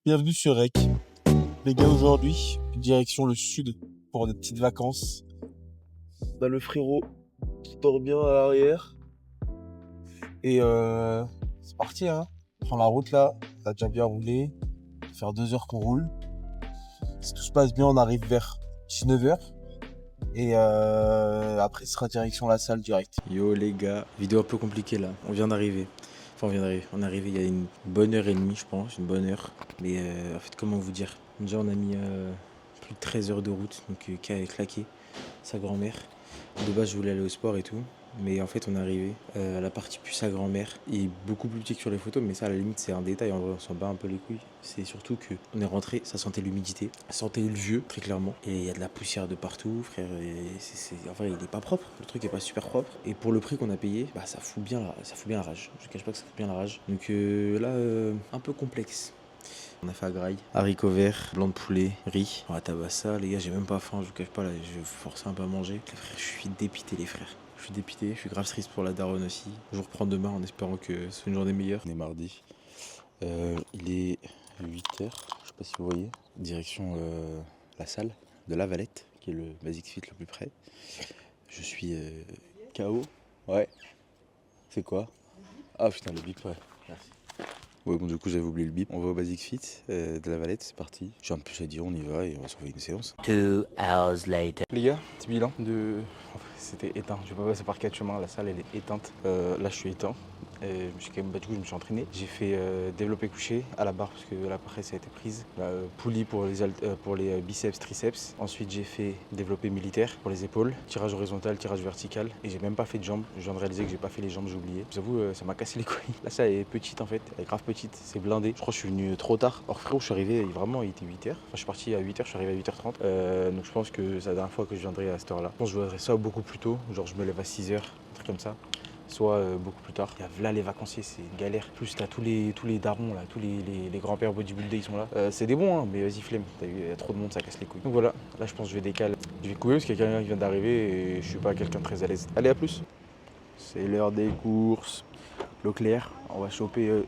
Bienvenue sur Rec. Les gars, aujourd'hui, direction le sud pour des petites vacances. On a le frérot qui dort bien à l'arrière. Et c'est parti, hein. On prend la route là, ça a déjà bien roulé. Ça va faire 2 heures qu'on roule. Si tout se passe bien, on arrive vers 19h. Et après, ce sera direction la salle direct. Yo les gars, vidéo un peu compliquée là, on vient d'arriver. Enfin on vient d'arriver, on est arrivé il y a une bonne heure et demie je pense, une bonne heure. Mais en fait comment vous dire, déjà on a mis plus de 13 heures de route, donc qui a claqué sa grand-mère. De base je voulais aller au sport et tout, mais en fait on est arrivé, la partie plus sa grand-mère est beaucoup plus petite que sur les photos, mais ça à la limite c'est un détail, en vrai on s'en bat un peu les couilles. C'est surtout que on est rentré, ça sentait l'humidité, ça sentait le vieux très clairement, et il y a de la poussière de partout frère, et en vrai il est pas propre, le truc est pas super propre, et pour le prix qu'on a payé, bah ça fout bien la rage, je cache pas que ça fout bien la rage, donc là un peu complexe. On a fait à graille, haricots verts, blanc de poulet, riz. On va tabasser ça, les gars, j'ai même pas faim, je vous cache pas, là, je vais forcer un peu à manger. Les frères, je suis dépité, les frères. Je suis dépité, je suis grave triste pour la daronne aussi. Je vous reprends demain en espérant que ce soit une journée meilleure. On est mardi. Il est 8h, je sais pas si vous voyez. Direction la salle de La Valette, qui est le Basic Fit le plus près. Je suis KO. Ouais. C'est quoi? Ah putain, le bip, ouais. Merci. Ouais, bon, du coup, j'avais oublié le bip. On va au Basic Fit de La Valette, c'est parti. J'ai un peu plus à dire, on y va et on va s'envoyer une séance. 2 hours later. Les gars, petit bilan de. C'était éteint. Je vais pas passer par 4 chemins. La salle, elle est éteinte. Là, je suis éteint. Et je me suis quand même battu, je me suis entraîné. J'ai fait développé couché à la barre parce que la presse a été prise. Poulie pour les biceps, triceps. Ensuite, j'ai fait développé militaire pour les épaules. Tirage horizontal, tirage vertical. Et j'ai même pas fait de jambes. Je viens de réaliser que j'ai pas fait les jambes, j'ai oublié. J'avoue, ça m'a cassé les couilles. Là, ça est petite en fait. Elle est grave petite. C'est blindé. Je crois que je suis venu trop tard. Or, frérot, je suis arrivé, vraiment, il était 8h. Enfin, je suis parti à 8h, je suis arrivé à 8h30. Donc, je pense que c'est la dernière fois que je viendrai à cette heure-là. Je pense que je voudrais ça beaucoup plus tôt. Genre, je me lève à 6h, un truc comme ça. Soit beaucoup plus tard. Là les vacanciers, c'est une galère. Plus t'as tous les darons là, tous les grands-pères bodybuildés, ils sont là. C'est des bons hein, mais vas-y flemme, il y a trop de monde, ça casse les couilles. Donc voilà, là je pense que je vais décaler. Je vais courir parce qu'il y a quelqu'un qui vient d'arriver et je suis pas quelqu'un de très à l'aise. Allez, à plus. C'est l'heure des courses. L'eau claire, on va choper.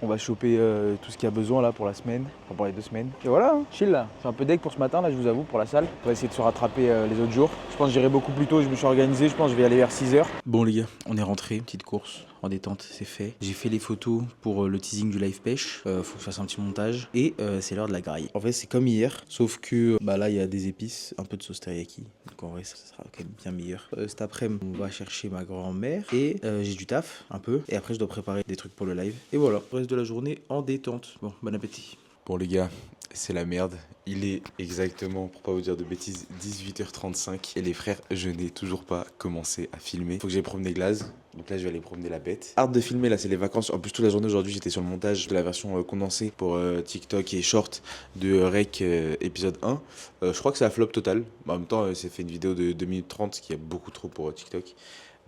On va choper tout ce qu'il y a besoin là pour la semaine, enfin pour les 2 semaines. Et voilà, hein, chill là. C'est un peu deg pour ce matin là, je vous avoue, pour la salle. On va essayer de se rattraper les autres jours. Je pense que j'irai beaucoup plus tôt, je me suis organisé, je pense que je vais aller vers 6h. Bon les gars, on est rentré, petite course en détente, c'est fait. J'ai fait les photos pour le teasing du live pêche, faut que je fasse un petit montage. Et c'est l'heure de la graille. En fait c'est comme hier, sauf que là il y a des épices, un peu de sauce teriyaki. Donc en vrai ça sera quand même bien meilleur. Cet après-midi on va chercher ma grand-mère et j'ai du taf un peu. Et après je dois préparer des trucs pour le live. Et voilà, le reste de la journée en détente. Bon appétit. Bon les gars, c'est la merde. Il est exactement, pour pas vous dire de bêtises, 18h35 et les frères, je n'ai toujours pas commencé à filmer. Faut que j'aille promener Glaze. Donc là je vais aller promener la bête. Hâte de filmer, là c'est les vacances. En plus toute la journée aujourd'hui j'étais sur le montage de la version condensée pour TikTok et short de Rec épisode 1. Je crois que c'est un flop total. En même temps c'est fait une vidéo de 2 minutes 30, ce qui est beaucoup trop pour TikTok.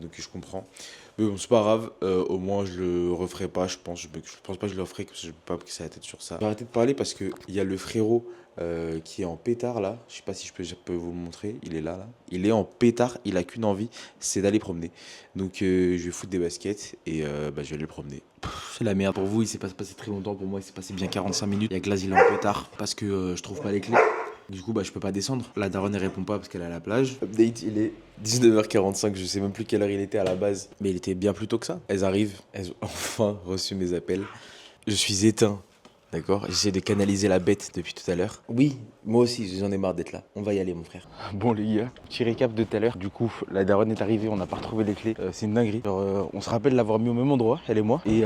Donc je comprends. Mais bon, c'est pas grave, au moins je le referai pas, je pense pas que je le referai, parce que je peux pas me casser la tête sur ça. J'ai arrêté de parler parce qu'il y a le frérot qui est en pétard là, je sais pas si je peux vous le montrer, il est là. Il est en pétard, il a qu'une envie, c'est d'aller promener. Donc je vais foutre des baskets et je vais aller le promener. C'est la merde pour vous, il s'est pas passé très longtemps, pour moi il s'est passé bien 45 minutes. Il y a Glaze, il est en pétard parce que je trouve pas les clés. Du coup, je peux pas descendre. La daronne, elle répond pas parce qu'elle est à la plage. Update, il est 19h45. Je sais même plus quelle heure il était à la base. Mais il était bien plus tôt que ça. Elles arrivent. Elles ont enfin reçu mes appels. Je suis éteint. D'accord? J'essaie de canaliser la bête depuis tout à l'heure. Oui, moi aussi, j'en ai marre d'être là. On va y aller, mon frère. Bon, les gars, petit récap de tout à l'heure. Du coup, la daronne est arrivée, on n'a pas retrouvé les clés. C'est une dinguerie. Genre, on se rappelle l'avoir mis au même endroit, elle et moi. Et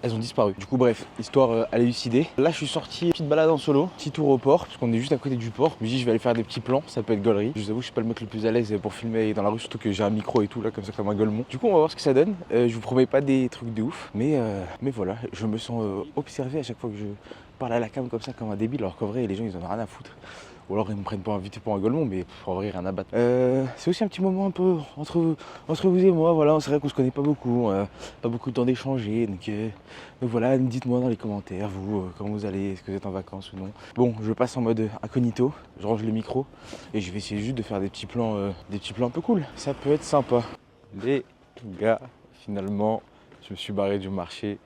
elles ont disparu. Du coup, bref, histoire à élucider. Là, je suis sorti, petite balade en solo, petit tour au port, parce qu'on est juste à côté du port. Je me dis, je vais aller faire des petits plans, ça peut être gaulerie. Je vous avoue, je suis pas le mec le plus à l'aise pour filmer dans la rue, surtout que j'ai un micro et tout, là, comme ça, comme un gueulemont. Du coup, on va voir ce que ça donne. Je vous promets pas des trucs de ouf, mais voilà, je me sens observé à chaque fois que je parle à la cam comme ça, comme un débile, alors qu'en vrai, les gens, ils en ont rien à foutre. Ou alors ils me prennent pas invité pour un gueulement, mais en vrai rien à battre. C'est aussi un petit moment un peu entre vous et moi, voilà, c'est vrai qu'on se connaît pas beaucoup, pas beaucoup de temps d'échanger, donc voilà, dites-moi dans les commentaires, vous, comment vous allez, est-ce que vous êtes en vacances ou non. Bon, je passe en mode incognito, je range le micro, et je vais essayer juste de faire des petits plans un peu cool. Ça peut être sympa. Les gars, finalement, je me suis barré du marché,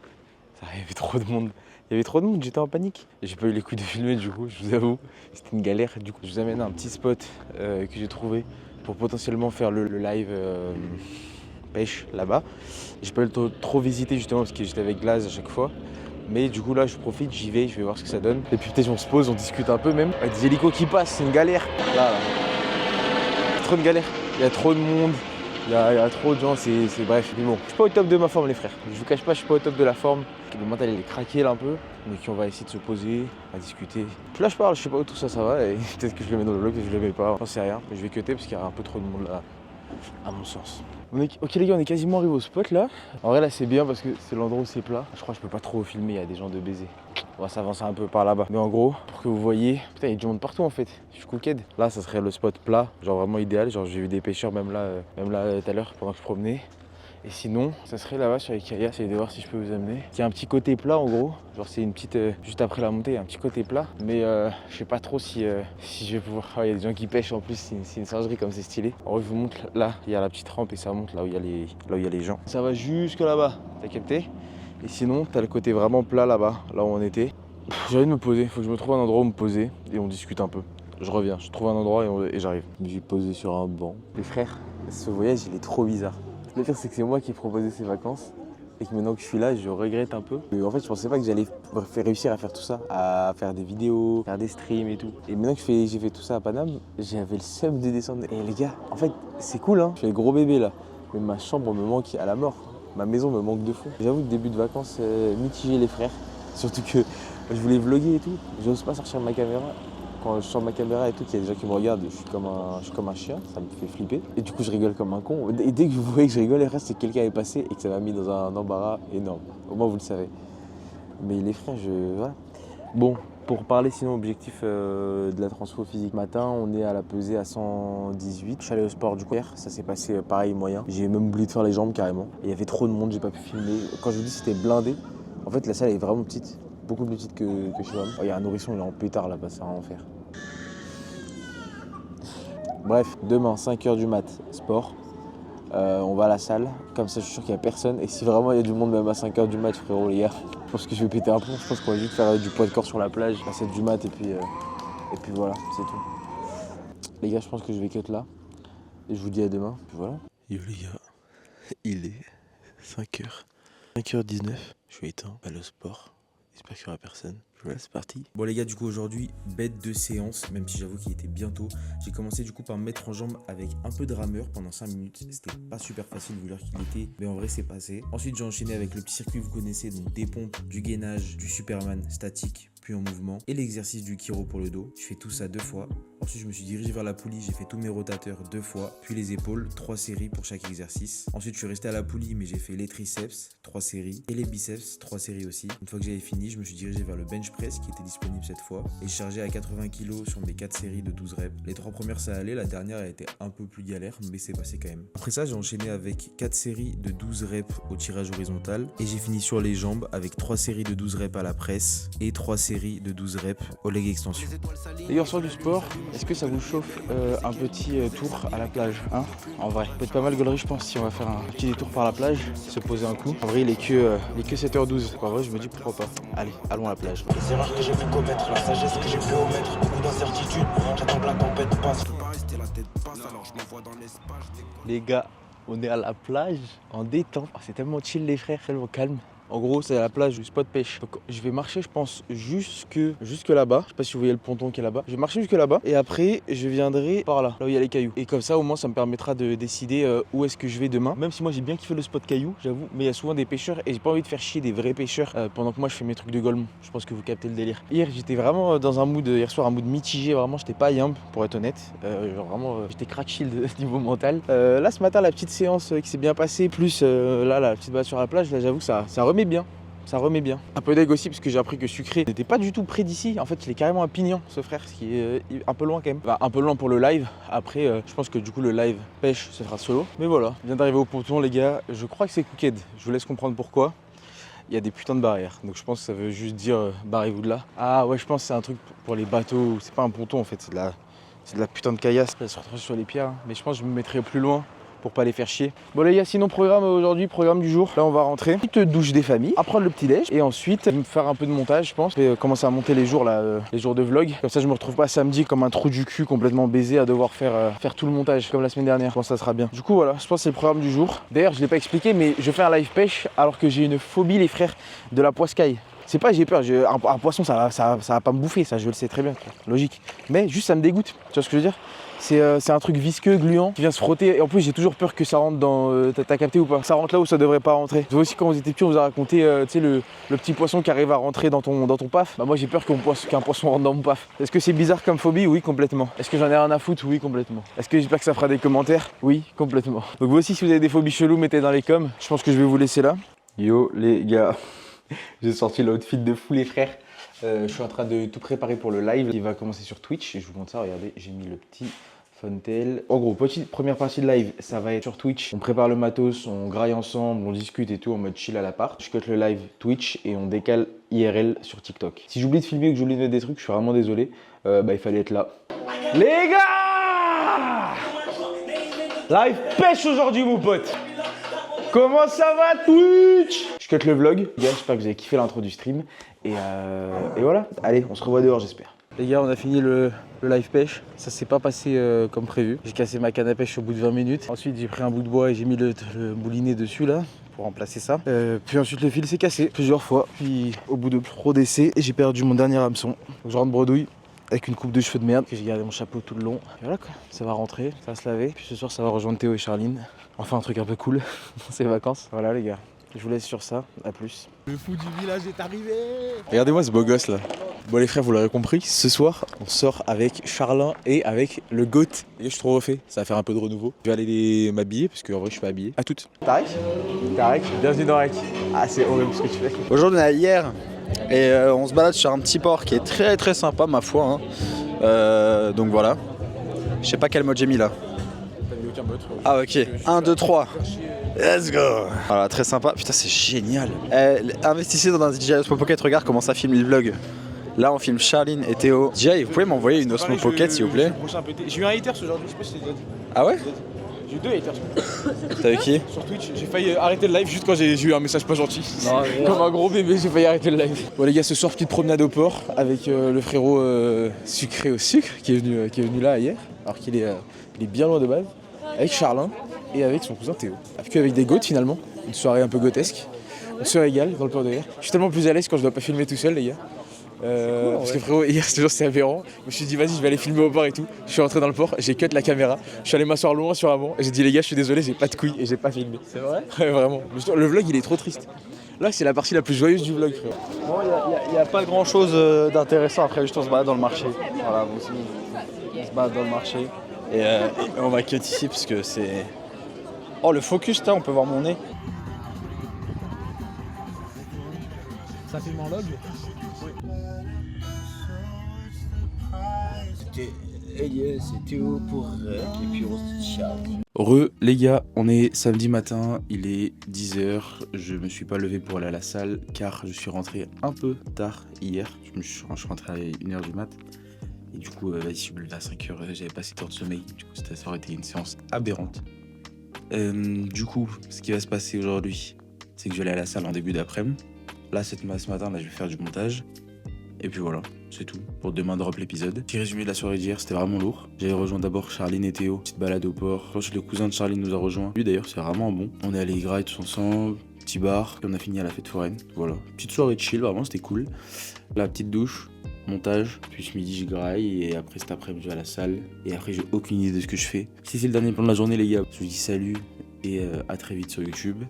ça arrivait trop de monde. Il y avait trop de monde, j'étais en panique. J'ai pas eu les coups de filmer du coup, je vous avoue. C'était une galère. Du coup, je vous amène à un petit spot que j'ai trouvé pour potentiellement faire le live pêche là-bas. J'ai pas eu le temps de trop visiter justement parce que j'étais avec Glace à chaque fois. Mais du coup là je profite, j'y vais, je vais voir ce que ça donne. Et puis peut-être on se pose, on discute un peu même. Avec des hélicos qui passent, c'est une galère. Là. Trop de galère. Il y a trop de monde, il y a trop de gens, c'est bref. Mais bon, je suis pas au top de ma forme les frères. Je vous cache pas, je suis pas au top de la forme. Le mental il est craqué là un peu. Donc on va essayer de se poser, à discuter. Puis là je parle, je sais pas où tout ça va et peut-être que je le mets dans le vlog, peut-être que je le mets pas, j'en sais rien. Mais je vais cutter parce qu'il y a un peu trop de monde là, à mon sens. Ok les gars, on est quasiment arrivé au spot là. En vrai là c'est bien parce que c'est l'endroit où c'est plat. Je crois que je peux pas trop filmer, il y a des gens de baiser. On va s'avancer un peu par là-bas. Mais en gros, pour que vous voyez, putain il y a du monde partout en fait. Je suis cooked. Là ça serait le spot plat, genre vraiment idéal. Genre j'ai vu des pêcheurs même là tout à l'heure pendant que je promenais. Et sinon, ça serait là-bas sur les kayaks, j'essaie de voir si je peux vous amener. Il y a un petit côté plat en gros, genre c'est une petite, juste après la montée, il y a un petit côté plat. Mais je sais pas trop si je vais pouvoir, il y a des gens qui pêchent en plus, c'est une singerie comme c'est stylé. En vrai je vous montre, là, il y a la petite rampe et ça monte là où il y a les gens. Ça va jusque là-bas, t'as capté? Et sinon, t'as le côté vraiment plat là-bas, là où on était. J'ai envie de me poser, faut que je me trouve un endroit où me poser et on discute un peu. Je reviens, je trouve un endroit et j'arrive. J'ai posé sur un banc. Les frères, ce voyage il est trop bizarre. Le pire c'est que c'est moi qui ai proposé ces vacances et que maintenant que je suis là, je regrette un peu. En fait, je pensais pas que j'allais réussir à faire tout ça, à faire des vidéos, faire des streams et tout. Et maintenant que j'ai fait tout ça à Paname, j'avais le seum de descendre. Et les gars, en fait, c'est cool hein, je fais le gros bébé là, mais ma chambre me manque à la mort. Ma maison me manque de fou. J'avoue que début de vacances, mitigé les frères. Surtout que je voulais vlogger et tout, j'ose pas sortir ma caméra. Quand je sors ma caméra et tout, qu'il y a des gens qui me regardent, je suis comme un chien, ça me fait flipper. Et du coup, je rigole comme un con. Et dès que vous voyez que je rigole, les frères, c'est que quelqu'un est passé et que ça m'a mis dans un embarras énorme. Au moins, vous le savez. Mais les frères, voilà. Bon, pour parler sinon objectif de la transfo physique matin, on est à la pesée à 118. Je suis allé au sport du coup hier, ça s'est passé pareil moyen. J'ai même oublié de faire les jambes carrément. Et il y avait trop de monde, j'ai pas pu filmer. Quand je vous dis c'était blindé, en fait la salle est vraiment petite. Beaucoup plus petite que chez moi. Il y a un nourrisson, il est en pétard là-bas, ça va en faire. Bref, demain 5h du mat, sport. On va à la salle, comme ça je suis sûr qu'il n'y a personne. Et si vraiment il y a du monde même à 5h du mat, frérot les gars, je pense que je vais péter un plomb. Je pense qu'on va juste faire du poids de corps sur la plage à 7 du mat et puis voilà, c'est tout. Les gars, je pense que je vais cut là. Et je vous dis à demain, puis voilà. Yo les gars, il est 5h. 5h19, je suis éteint, pas le sport. J'espère qu'il n'y aura personne. Voilà, c'est parti. Bon les gars, du coup aujourd'hui, bête de séance, même si j'avoue qu'il était bientôt. J'ai commencé du coup par me mettre en jambe avec un peu de rameur pendant 5 minutes. C'était pas super facile vu l'heure qu'il était, mais en vrai c'est passé. Ensuite j'ai enchaîné avec le petit circuit que vous connaissez, donc des pompes, du gainage, du Superman statique, puis en mouvement, et l'exercice du chiro pour le dos. Je fais tout ça 2 fois. Ensuite je me suis dirigé vers la poulie, j'ai fait tous mes rotateurs 2 fois, puis les épaules, 3 séries pour chaque exercice. Ensuite je suis resté à la poulie, mais j'ai fait les triceps, 3 séries, et les biceps, 3 séries aussi. Une fois que j'avais fini, je me suis dirigé vers le bench press qui était disponible cette fois, et je chargeais à 80 kg sur mes 4 séries de 12 reps. Les 3 premières ça allait, la dernière a été un peu plus galère, mais c'est passé quand même. Après ça j'ai enchaîné avec 4 séries de 12 reps au tirage horizontal, et j'ai fini sur les jambes avec 3 séries de 12 reps à la presse, et 3 séries de 12 reps au leg extension. Les gars, on sort du sport. Est-ce que ça vous chauffe un petit tour à la plage hein? En vrai, peut-être pas mal gaulerie je pense si on va faire un petit détour par la plage, se poser un coup. En vrai il est que 7h12. En vrai je me dis pourquoi pas. Allez, allons à la plage. Les erreurs que j'ai pu commettre, la sagesse que j'ai pu omettre, beaucoup d'incertitudes, j'attends que la tempête passe. Je peux pas rester la tête basse alors je m'envoie dans l'espace. Les gars, on est à la plage en détente. Oh, c'est tellement chill les frères, tellement calme. En gros, c'est à la plage du spot pêche. Donc, je vais marcher, je pense, jusque là-bas. Je sais pas si vous voyez le ponton qui est là-bas. Je vais marcher jusque là-bas et après, je viendrai par là où il y a les cailloux. Et comme ça, au moins, ça me permettra de décider où est-ce que je vais demain. Même si moi, j'ai bien kiffé le spot cailloux, j'avoue. Mais il y a souvent des pêcheurs et j'ai pas envie de faire chier des vrais pêcheurs pendant que moi, je fais mes trucs de golemont. Je pense que vous captez le délire. Hier, j'étais vraiment dans un mood, hier soir, un mood mitigé. Vraiment, j'étais pas yamb, pour être honnête. Genre vraiment, j'étais crack chill de niveau mental. Là, ce matin, la petite séance qui s'est bien passée, plus là, la petite balade sur la plage, là, j'avoue que ça remet bien. Ça remet bien. Un peu d'aigle aussi parce que j'ai appris que Sucré n'était pas du tout près d'ici. En fait, il est carrément à Pignon, ce frère, ce qui est un peu loin quand même. Enfin, un peu loin pour le live. Après, je pense que du coup, le live pêche se fera solo. Mais voilà, je viens d'arriver au ponton, les gars. Je crois que c'est cooked. Je vous laisse comprendre pourquoi. Il y a des putains de barrières. Donc je pense que ça veut juste dire barrez-vous de là. Ah ouais, je pense que c'est un truc pour les bateaux. C'est pas un ponton en fait, c'est de la putain de caillasse. Ça se retrouve sur les pierres. Mais je pense que je me mettrai plus loin pour pas les faire chier. Bon les gars, sinon programme aujourd'hui, programme du jour. Là on va rentrer, petite douche des familles, apprendre le petit déj et ensuite me faire un peu de montage je pense. Je vais commencer à monter les jours là, les jours de vlog. Comme ça je me retrouve pas samedi comme un trou du cul complètement baisé à devoir faire tout le montage comme la semaine dernière. Je pense que ça sera bien. Du coup voilà, je pense que c'est le programme du jour. D'ailleurs je l'ai pas expliqué mais je fais un live pêche alors que j'ai une phobie les frères de la poiscaille. C'est pas j'ai peur, un poisson ça va pas me bouffer, ça je le sais très bien, logique. Mais juste ça me dégoûte, tu vois ce que je veux dire? C'est un truc visqueux, gluant, qui vient se frotter. Et en plus j'ai toujours peur que ça rentre dans... T'as capté ou pas? Ça rentre là où ça devrait pas rentrer. Vous aussi quand vous étiez petit on vous a raconté tu sais le petit poisson qui arrive à rentrer dans ton paf. Bah moi j'ai peur qu'un poisson rentre dans mon paf. Est-ce que c'est bizarre comme phobie? Oui complètement. Est-ce que j'en ai rien à foutre? Oui complètement. Est-ce que j'espère que ça fera des commentaires? Oui complètement. Donc vous aussi si vous avez des phobies cheloues mettez dans les coms. Je pense que je vais vous laisser là. Yo les gars. J'ai sorti l'outfit de fou les frères. Je suis en train de tout préparer pour le live qui va commencer sur Twitch. Et je vous montre ça, regardez, j'ai mis le petit Funtail. En gros, première partie de live, ça va être sur Twitch. On prépare le matos, on graille ensemble, on discute et tout en mode chill à l'appart. Je cut le live Twitch et on décale IRL sur TikTok. Si j'oublie de filmer ou que j'oublie de mettre des trucs, je suis vraiment désolé. Il fallait être là. Les gars! Live pêche aujourd'hui mon pote! Comment ça va Twitch? Je cut le vlog. Les gars, j'espère que vous avez kiffé l'intro du stream. Et voilà, allez, on se revoit dehors j'espère. Les gars, on a fini le live pêche. Ça s'est pas passé comme prévu. J'ai cassé ma canne à pêche au bout de 20 minutes. Ensuite, j'ai pris un bout de bois et j'ai mis le moulinet dessus là pour remplacer ça. Puis ensuite, le fil s'est cassé plusieurs fois. Puis au bout de trop d'essais, j'ai perdu mon dernier hameçon. Donc je rentre bredouille avec une coupe de cheveux de merde que j'ai gardé mon chapeau tout le long. Et voilà quoi, ça va rentrer, ça va se laver. Puis ce soir, ça va rejoindre Théo et Charline. Enfin un truc un peu cool dans ces vacances. Voilà les gars, je vous laisse sur ça, à plus. Le fou du village est arrivé. Regardez-moi ce beau gosse là. Bon les frères, vous l'aurez compris, ce soir on sort avec Charlin et avec le GOAT. Et je suis trop refait, ça va faire un peu de renouveau. Je vais aller m'habiller parce qu'en vrai je suis pas habillé. À toutes. Tarek, bienvenue dans Rec. Ah c'est horrible ce que tu fais. Aujourd'hui on est à hier et on se balade sur un petit port qui est très très sympa ma foi. Donc voilà. Je sais pas quel mode j'ai mis là. T'as mis aucun mode. Ah ok, 1, 2, 3. Let's go. Voilà, très sympa. Putain, c'est génial. Investissez dans un DJI Osmo Pocket, regarde comment ça filme les vlogs. Là, on filme Charline et Théo. DJI, vous pouvez m'envoyer une Osmo Pocket s'il vous plaît? J'ai eu un haters aujourd'hui, je sais pas si c'est déjà dit. Ah ouais? J'ai eu 2 haters. T'as vu qui? Sur Twitch, j'ai failli arrêter le live juste quand j'ai eu un message pas gentil. Comme un gros bébé, j'ai failli arrêter le live. Bon les gars, ce soir, petite promenade au port avec le frérot sucré au sucre qui est venu là hier, alors qu'il est bien loin de base, avec Charlin et avec son cousin Théo. Avec des goats finalement, une soirée un peu gothesque. On se régale dans le port de hier. Je suis tellement plus à l'aise quand je dois pas filmer tout seul les gars. Parce que frérot, hier c'était aberrant. Je me suis dit vas-y, je vais aller filmer au port et tout. Je suis rentré dans le port, j'ai cut la caméra. Je suis allé m'asseoir loin sur un banc et j'ai dit les gars, je suis désolé, j'ai pas de couilles et j'ai pas filmé. C'est vrai? Ouais, vraiment. Le vlog il est trop triste. Là c'est la partie la plus joyeuse du vlog frérot. Bon, il n'y a pas grand chose d'intéressant après, juste on se balade dans le marché. Voilà, bon, on se balade dans le marché. Et on va cut ici parce que c'est. Oh, le focus, on peut voir mon nez. Ça filme en log? C'était tout pour et puis on se dit ciao. Les gars, on est samedi matin, il est 10h, je me suis pas levé pour aller à la salle car je suis rentré un peu tard hier, je suis rentré à 1h du mat et du coup je suis levé à 5h, j'avais pas 7 heures de sommeil, du coup ça aurait été une séance aberrante. Du coup, ce qui va se passer aujourd'hui, c'est que je vais aller à la salle en début d'après-midi. Là, ce matin, je vais faire du montage. Et puis voilà, c'est tout. Pour demain, drop l'épisode. Petit résumé de la soirée d'hier, c'était vraiment lourd. J'avais rejoint d'abord Charline et Théo, petite balade au port. Ensuite, le cousin de Charline nous a rejoint. Lui d'ailleurs, c'est vraiment bon. On est allé grailler tous ensemble, petit bar. Puis on a fini à la fête foraine. Voilà, petite soirée de chill, vraiment, c'était cool. La petite douche, montage. Puis ce midi, je graille. Et après, cet après-midi, je vais à la salle. Et après, j'ai aucune idée de ce que je fais. Si c'est le dernier plan de la journée, les gars, je vous dis salut. Et à très vite sur YouTube.